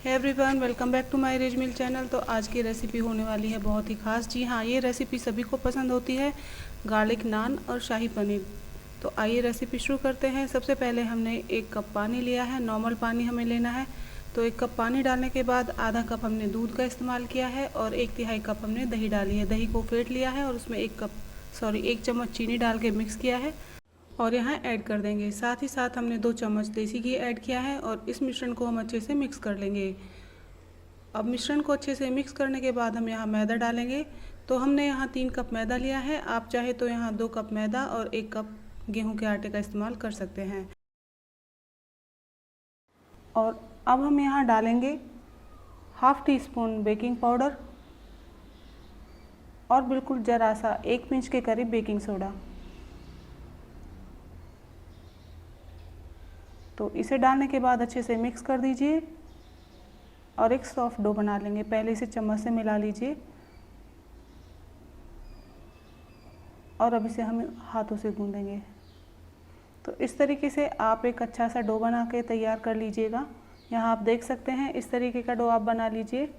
Hey everyone, welcome back to my rich meal channel. तो आज की रेसिपी होने वाली है बहुत ही ख़ास। जी हाँ, ये रेसिपी सभी को पसंद होती है, गार्लिक नान और शाही पनीर। तो आइए रेसिपी शुरू करते हैं। सबसे पहले हमने 1 कप पानी लिया है, नॉर्मल पानी हमें लेना है। तो 1 कप पानी डालने के बाद आधा कप हमने दूध का इस्तेमाल किया है और 1/3 कप हमने दही डाली है। दही को फेंट लिया है और उसमें 1 चम्मच चीनी डाल के मिक्स किया है और यहाँ ऐड कर देंगे। साथ ही साथ हमने 2 चम्मच देसी घी ऐड किया है और इस मिश्रण को हम अच्छे से मिक्स कर लेंगे। अब मिश्रण को अच्छे से मिक्स करने के बाद हम यहाँ मैदा डालेंगे। तो हमने यहाँ 3 कप मैदा लिया है। आप चाहे तो यहाँ 2 कप मैदा और 1 कप गेहूं के आटे का इस्तेमाल कर सकते हैं। और अब हम यहाँ डालेंगे ½ टीस्पून बेकिंग पाउडर और बिल्कुल ज़रा सा 1 पिंच के करीब बेकिंग सोडा। तो इसे डालने के बाद अच्छे से मिक्स कर दीजिए और एक सॉफ्ट डो बना लेंगे। पहले इसे चम्मच से मिला लीजिए और अब इसे हम हाथों से गूंदेंगे। तो इस तरीके से आप एक अच्छा सा डो बना के तैयार कर लीजिएगा। यहाँ आप देख सकते हैं, इस तरीके का डो आप बना लीजिए।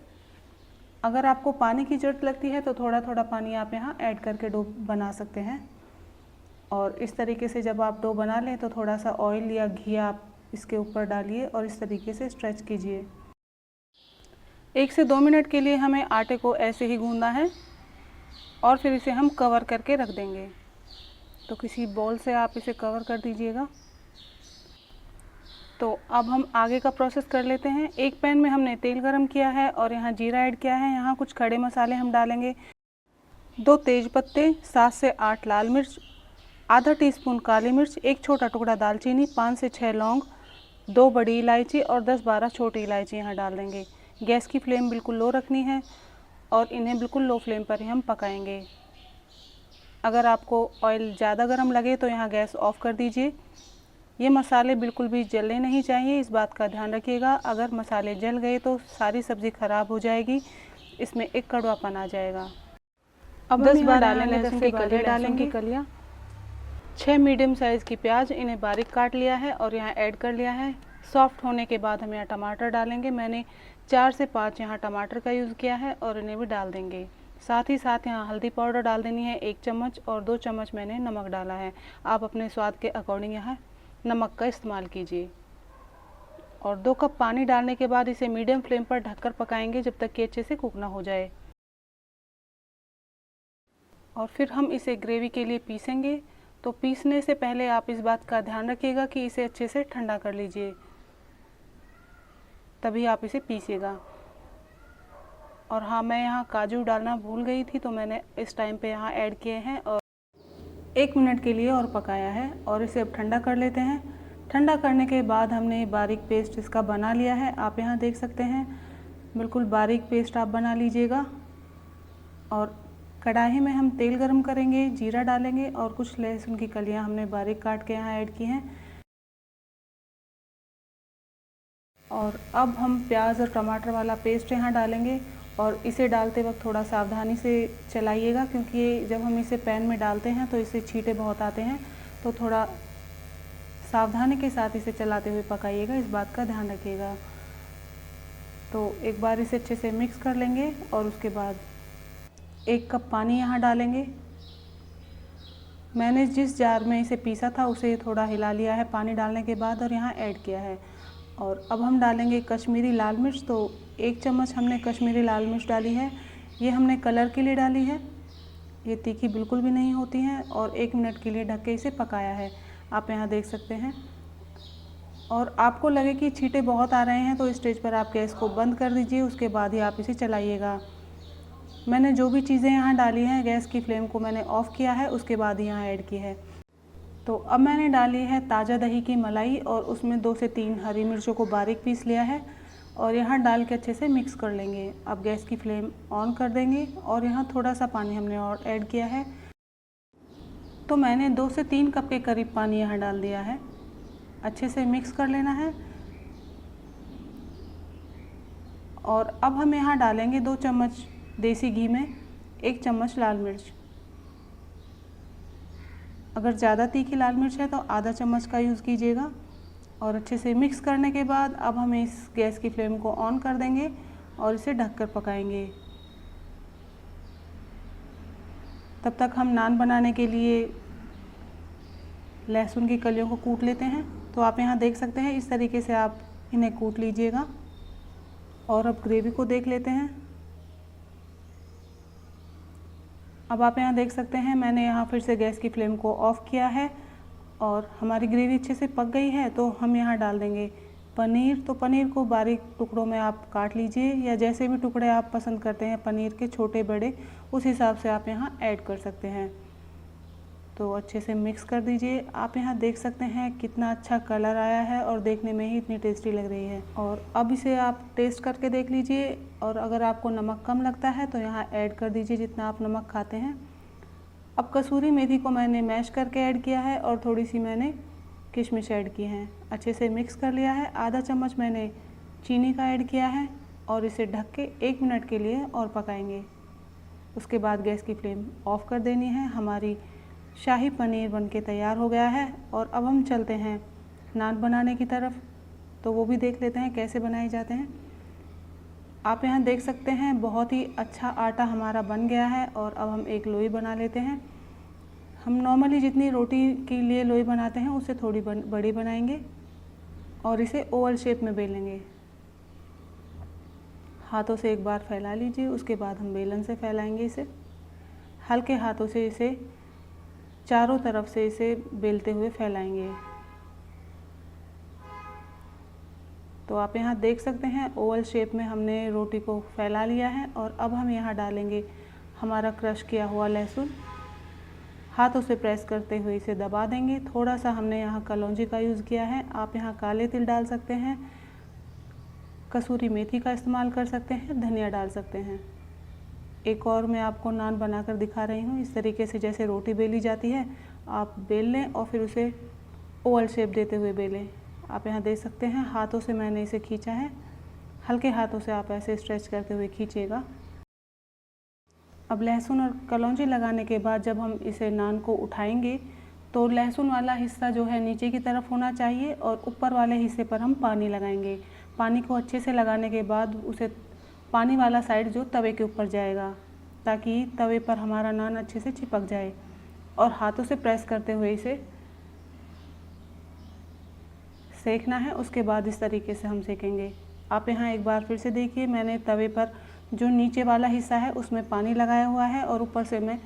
अगर आपको पानी की ज़रूरत लगती है तो थोड़ा थोड़ा पानी आप यहाँ ऐड करके डो बना सकते हैं। और इस तरीके से जब आप डो बना लें तो थोड़ा सा ऑयल या घी आप इसके ऊपर डालिए और इस तरीके से स्ट्रेच कीजिए। 1 से 2 मिनट के लिए हमें आटे को ऐसे ही गूंदना है और फिर इसे हम कवर करके रख देंगे। तो किसी बॉल से आप इसे कवर कर दीजिएगा। तो अब हम आगे का प्रोसेस कर लेते हैं। एक पैन में हमने तेल गरम किया है और यहाँ जीरा ऐड किया है। यहाँ कुछ खड़े मसाले हम डालेंगे। 2 तेज पत्ते, 7 से 8 लाल मिर्च, आधा टीस्पून काली मिर्च, 1 छोटा टुकड़ा दालचीनी, 5 से 6 लौंग, 2 बड़ी इलायची और 10-12 छोटी इलायची यहाँ डाल देंगे। गैस की फ्लेम बिल्कुल लो रखनी है और इन्हें बिल्कुल लो फ्लेम पर ही हम पकाएंगे। अगर आपको ऑयल ज़्यादा गर्म लगे तो यहाँ गैस ऑफ कर दीजिए। ये मसाले बिल्कुल भी जलने नहीं चाहिए, इस बात का ध्यान रखिएगा। अगर मसाले जल गए तो सारी सब्ज़ी ख़राब हो जाएगी, इसमें एक कड़वापन आ जाएगा। अब 10-12 डालेंगे लहसुन की कलियाँ डालेंगे। 6 मीडियम साइज़ की प्याज, इन्हें बारीक काट लिया है और यहाँ ऐड कर लिया है। सॉफ्ट होने के बाद हम यहाँ टमाटर डालेंगे। मैंने 4 से 5 यहाँ टमाटर का यूज़ किया है और इन्हें भी डाल देंगे। साथ ही साथ यहाँ हल्दी पाउडर डाल देनी है 1 चम्मच और 2 चम्मच मैंने नमक डाला है। आप अपने स्वाद के अकॉर्डिंग यहाँ नमक का इस्तेमाल कीजिए। और 2 कप पानी डालने के बाद इसे मीडियम फ्लेम पर ढककर पकाएंगे जब तक कि अच्छे से कुक ना हो जाए। और फिर हम इसे ग्रेवी के लिए पीसेंगे। तो पीसने से पहले आप इस बात का ध्यान रखिएगा कि इसे अच्छे से ठंडा कर लीजिए, तभी आप इसे पीसिएगा। और हाँ, मैं यहाँ काजू डालना भूल गई थी तो मैंने इस टाइम पे यहाँ ऐड किए हैं और 1 मिनट के लिए और पकाया है। और इसे अब ठंडा कर लेते हैं। ठंडा करने के बाद हमने बारीक पेस्ट इसका बना लिया है। आप यहाँ देख सकते हैं, बिल्कुल बारीक पेस्ट आप बना लीजिएगा। और कढ़ाई में हम तेल गरम करेंगे, जीरा डालेंगे और कुछ लहसुन की कलियाँ हमने बारीक काट के यहाँ ऐड की हैं। और अब हम प्याज और टमाटर वाला पेस्ट यहाँ डालेंगे और इसे डालते वक्त थोड़ा सावधानी से चलाइएगा, क्योंकि जब हम इसे पैन में डालते हैं तो इसे छींटे बहुत आते हैं। तो थोड़ा सावधानी के साथ इसे चलाते हुए पकाइएगा, इस बात का ध्यान रखिएगा। तो एक बार इसे अच्छे से मिक्स कर लेंगे और उसके बाद 1 कप पानी यहाँ डालेंगे। मैंने जिस जार में इसे पीसा था उसे थोड़ा हिला लिया है पानी डालने के बाद और यहाँ ऐड किया है। और अब हम डालेंगे कश्मीरी लाल मिर्च। तो 1 चम्मच हमने कश्मीरी लाल मिर्च डाली है। ये हमने कलर के लिए डाली है, ये तीखी बिल्कुल भी नहीं होती हैं। और 1 मिनट के लिए ढक के इसे पकाया है, आप यहाँ देख सकते हैं। और आपको लगे कि छींटे बहुत आ रहे हैं तो इस स्टेज पर आप गैस को बंद कर दीजिए, उसके बाद ही आप इसे चलाइएगा। मैंने जो भी चीज़ें यहाँ डाली हैं, गैस की फ्लेम को मैंने ऑफ़ किया है, उसके बाद यहाँ ऐड की है। तो अब मैंने डाली है ताज़ा दही की मलाई और उसमें 2 से 3 हरी मिर्चों को बारीक पीस लिया है और यहाँ डाल के अच्छे से मिक्स कर लेंगे। अब गैस की फ्लेम ऑन कर देंगे और यहाँ थोड़ा सा पानी हमने और ऐड किया है। तो मैंने 2 से 3 कप के करीब पानी यहाँ डाल दिया है। अच्छे से मिक्स कर लेना है। और अब हम यहाँ डालेंगे 2 चम्मच देसी घी में 1 चम्मच लाल मिर्च। अगर ज़्यादा तीखी लाल मिर्च है तो आधा चम्मच का यूज़ कीजिएगा। और अच्छे से मिक्स करने के बाद अब हम इस गैस की फ्लेम को ऑन कर देंगे और इसे ढककर पकाएंगे। तब तक हम नान बनाने के लिए लहसुन की कलियों को कूट लेते हैं। तो आप यहाँ देख सकते हैं इस तरीके से आप इन्हें कूट लीजिएगा। और अब ग्रेवी को देख लेते हैं। अब आप यहाँ देख सकते हैं मैंने यहाँ फिर से गैस की फ्लेम को ऑफ़ किया है और हमारी ग्रेवी अच्छे से पक गई है। तो हम यहाँ डाल देंगे पनीर। तो पनीर को बारीक टुकड़ों में आप काट लीजिए या जैसे भी टुकड़े आप पसंद करते हैं पनीर के, छोटे बड़े, उस हिसाब से आप यहाँ ऐड कर सकते हैं। तो अच्छे से मिक्स कर दीजिए। आप यहाँ देख सकते हैं कितना अच्छा कलर आया है और देखने में ही इतनी टेस्टी लग रही है। और अब इसे आप टेस्ट करके देख लीजिए और अगर आपको नमक कम लगता है तो यहाँ ऐड कर दीजिए जितना आप नमक खाते हैं। अब कसूरी मेथी को मैंने मैश करके ऐड किया है और थोड़ी सी मैंने किशमिश ऐड की हैं। अच्छे से मिक्स कर लिया है। आधा चम्मच मैंने चीनी का ऐड किया है और इसे ढक के 1 मिनट के लिए और पकाएंगे। उसके बाद गैस की फ्लेम ऑफ़ कर देनी है। हमारी शाही पनीर बनके तैयार हो गया है। और अब हम चलते हैं नान बनाने की तरफ। तो वो भी देख लेते हैं कैसे बनाए जाते हैं। आप यहाँ देख सकते हैं बहुत ही अच्छा आटा हमारा बन गया है। और अब हम एक लोई बना लेते हैं। हम नॉर्मली जितनी रोटी के लिए लोई बनाते हैं उससे थोड़ी बड़ी बनाएंगे और इसे ओवल शेप में बेलेंगे। हाथों से एक बार फैला लीजिए, उसके बाद हम बेलन से फैलाएंगे इसे। हल्के हाथों से इसे चारों तरफ से इसे बेलते हुए फैलाएंगे। तो आप यहाँ देख सकते हैं ओवल शेप में हमने रोटी को फैला लिया है। और अब हम यहाँ डालेंगे हमारा क्रश किया हुआ लहसुन। हाथों से प्रेस करते हुए इसे दबा देंगे। थोड़ा सा हमने यहाँ कलौंजी का यूज़ किया है। आप यहाँ काले तिल डाल सकते हैं, कसूरी मेथी का इस्तेमाल कर सकते हैं, धनिया डाल सकते हैं। एक और मैं आपको नान बनाकर दिखा रही हूँ। इस तरीके से जैसे रोटी बेली जाती है आप बेल लें और फिर उसे ओवल शेप देते हुए बेलें। आप यहाँ देख सकते हैं हाथों से मैंने इसे खींचा है। हल्के हाथों से आप ऐसे स्ट्रेच करते हुए खींचिएगा। अब लहसुन और कलौंजी लगाने के बाद जब हम इसे नान को उठाएंगे तो लहसुन वाला हिस्सा जो है नीचे की तरफ होना चाहिए और ऊपर वाले हिस्से पर हम पानी लगाएंगे। पानी को अच्छे से लगाने के बाद उसे पानी वाला साइड जो तवे के ऊपर जाएगा ताकि तवे पर हमारा नान अच्छे से चिपक जाए। और हाथों से प्रेस करते हुए इसे सेकना है। उसके बाद इस तरीके से हम सेकेंगे। आप यहाँ एक बार फिर से देखिए, मैंने तवे पर जो नीचे वाला हिस्सा है उसमें पानी लगाया हुआ है और ऊपर से मैं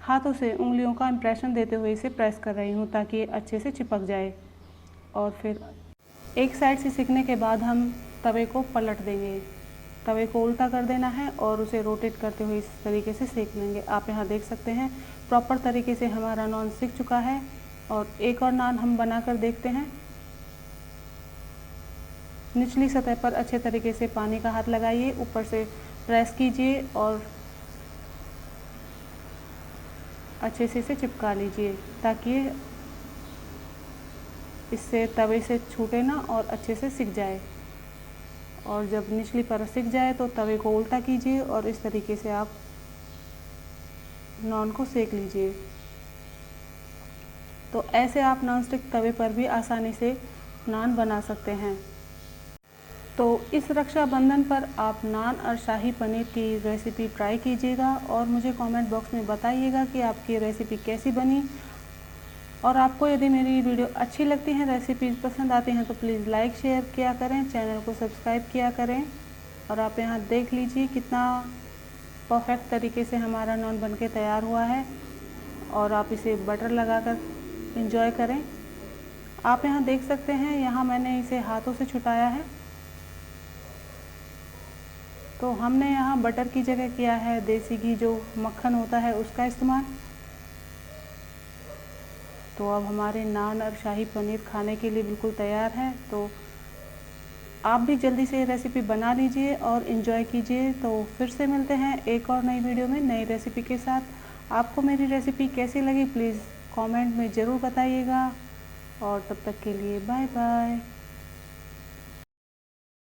हाथों से उंगलियों का इम्प्रेशन देते हुए इसे प्रेस कर रही हूँ ताकि ये अच्छे से चिपक जाए। और फिर एक साइड से सेकने के बाद हम तवे को पलट देंगे। तवे को उल्टा कर देना है और उसे रोटेट करते हुए इस तरीके से सेक लेंगे। आप यहाँ देख सकते हैं प्रॉपर तरीके से हमारा नान सिक चुका है। और एक और नान हम बनाकर देखते हैं। निचली सतह पर अच्छे तरीके से पानी का हाथ लगाइए, ऊपर से प्रेस कीजिए और अच्छे से इसे चिपका लीजिए ताकि इससे तवे से छूटे ना और अच्छे से सिक जाए। और जब निचली परत सिक जाए तो तवे को उल्टा कीजिए और इस तरीके से आप नान को सेक लीजिए। तो ऐसे आप नॉन स्टिक तवे पर भी आसानी से नान बना सकते हैं। तो इस रक्षाबंधन पर आप नान और शाही पनीर की रेसिपी ट्राई कीजिएगा और मुझे कमेंट बॉक्स में बताइएगा कि आपकी रेसिपी कैसी बनी। और आपको यदि मेरी वीडियो अच्छी लगती है, रेसिपीज़ पसंद आती हैं तो प्लीज़ लाइक शेयर किया करें, चैनल को सब्सक्राइब किया करें। और आप यहाँ देख लीजिए कितना परफेक्ट तरीके से हमारा नान बनके तैयार हुआ है। और आप इसे बटर लगाकर एंजॉय करें। आप यहाँ देख सकते हैं यहाँ मैंने इसे हाथों से छुटाया है। तो हमने यहाँ बटर की जगह किया है देसी घी, जो मक्खन होता है, उसका इस्तेमाल। तो अब हमारे नान और शाही पनीर खाने के लिए बिल्कुल तैयार है। तो आप भी जल्दी से ये रेसिपी बना लीजिए और इन्जॉय कीजिए। तो फिर से मिलते हैं एक और नई वीडियो में नई रेसिपी के साथ। आपको मेरी रेसिपी कैसी लगी प्लीज़ कमेंट में ज़रूर बताइएगा। और तब तक के लिए बाय बाय।